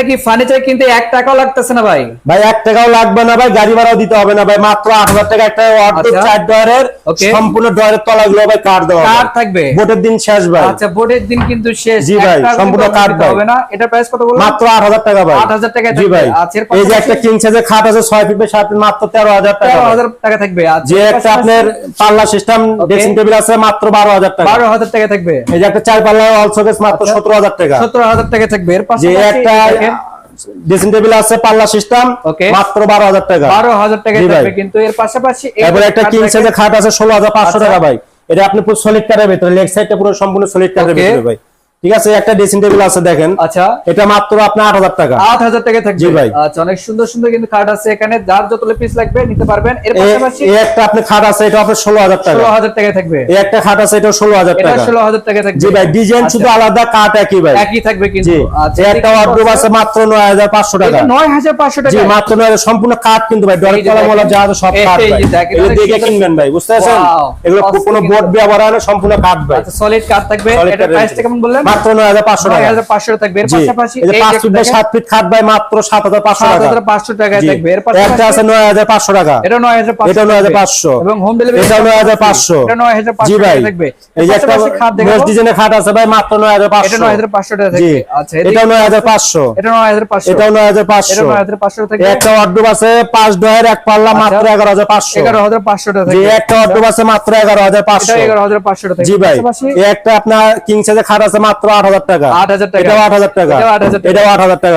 কি ফার্নিচার কিনতে 1 টাকাও লাগতেছে না ভাই? ভাই 1 টাকাও লাগবে না ভাই, গাড়ি ভাড়াও দিতে হবে না ভাই, মাত্র 8000 টাকা একটা অর্ধেক 4 ডয়ারের সম্পূর্ণ ডয়ারের তলাগুলো ভাই কাট দেওয়া হবে। কাট থাকবে, বোটের দিন শেষ ভাই। আচ্ছা বোটের দিন কিন্তু শেষ। জি ভাই, সম্পূর্ণ কাট হবে না। এটা প্রাইস কত বললেন? মাত্র 8000 টাকা ভাই। 8000 টাকা জি ভাই। আচ্ছা এই যে একটা কিং সাইজের খাট আছে 6 ফিট বাই 7 ফিট, মাত্র 13000 টাকা। 13000 টাকা থাকবে। আচ্ছা যে একটা আপনার পাল্লা সিস্টেম ড্রেসিং টেবিল আছে মাত্র 12000 টাকা। 12000 টাকা থাকবে। এই যে একটা 4 পাল্লা অল শোকেস মাত্র 17000 টাকা। 17000 টাকা থাকবে। এর পাশে যে একটা ড্রেসিং টেবিল আছে পাল্লা সিস্টেম মাত্র 12000 টাকা। 12000 টাকা থাকবে। কিন্তু এর পাশাপাশি এরপর একটা কিং সাইজের খাট আছে 16500 টাকা ভাই। এটা আপনি পুরো সলিড কাঠের ভিতরে, লেগ সাইডটা পুরো সম্পূর্ণ সলিড কাঠের ভিতরে ভাই। ঠিক আছে, একটা ড্রেসিং টেবিল আছে দেখেন। আচ্ছা, এটা মাত্র আপনার 8000 টাকা। 8000 টাকা থাকবে। জি ভাই। আচ্ছা, অনেক সুন্দর সুন্দর কিন্তু খাট আছে এখানে, যার যতগুলো পিস লাগবে নিতে পারবেন। এর পাশাপাশি এই একটা আপনি খাট আছে, এটা আপনার 16000 টাকা। 16000 টাকা থাকবে। এই একটা খাট আছে, এটা 16000 টাকা। এটা 16000 টাকা থাকবে। জি ভাই, ডিজাইন শুধু আলাদা, কাট একই ভাই, একই থাকবে কিন্তু। আচ্ছা, একটা ওয়ার্ডরোব আছে মাত্র 9500 টাকা। এটা 9500 টাকা। জি, মাত্র 9 সম্পূর্ণ কাট কিন্তু ভাই, ডরের কলামলা যা আছে সব কাট ভাই। এগুলো দেখে কিনবেন ভাই, বুঝতে পারছেন? এগুলো কোনো বোর্ড ব্যবহার হয় না, সম্পূর্ণ কাট ভাই। আচ্ছা, সলিড কাট থাকবে। এটা প্রাইসটা কেমন বললেন? মাত্র 9500 টাকা। 9500 থাকবে। এর পাশাপাশি এই যে 5 ফিট বাই 7 ফিট খাট ভাই মাত্র 7500 টাকা। 7500 টাকা থাকবে। এর পাশাপাশি একটা আছে 9500 টাকা। এটা 9500। এটা 9500 এবং হোম ডেলিভারি এটা 9500। এটা 9500 টাকা থাকবে। এই যে একটা মোস্ট ডিজাইনের খাট আছে ভাই মাত্র 9500। এটা 9500 টাকা থাকবে। আচ্ছা, এটা 9500। এটা 9500। এটা 9500। এটা 9500 থাকবে। একটা ওয়ার্ডরোব আছে 5 ডয়ার এক পাল্লা মাত্র 11500। 11500 টাকা জি, থাকবে। একটা ওয়ার্ডরোব আছে মাত্র 11500। এটা 11500 টাকা থাকবে। জি ভাই। এই একটা আপনার কিং সাইজের খাট আছে মাত্র 8000 টাকা। 8000 টাকা। এটা 8000 টাকা। এটা 8000 টাকা। এটা 8000 টাকা।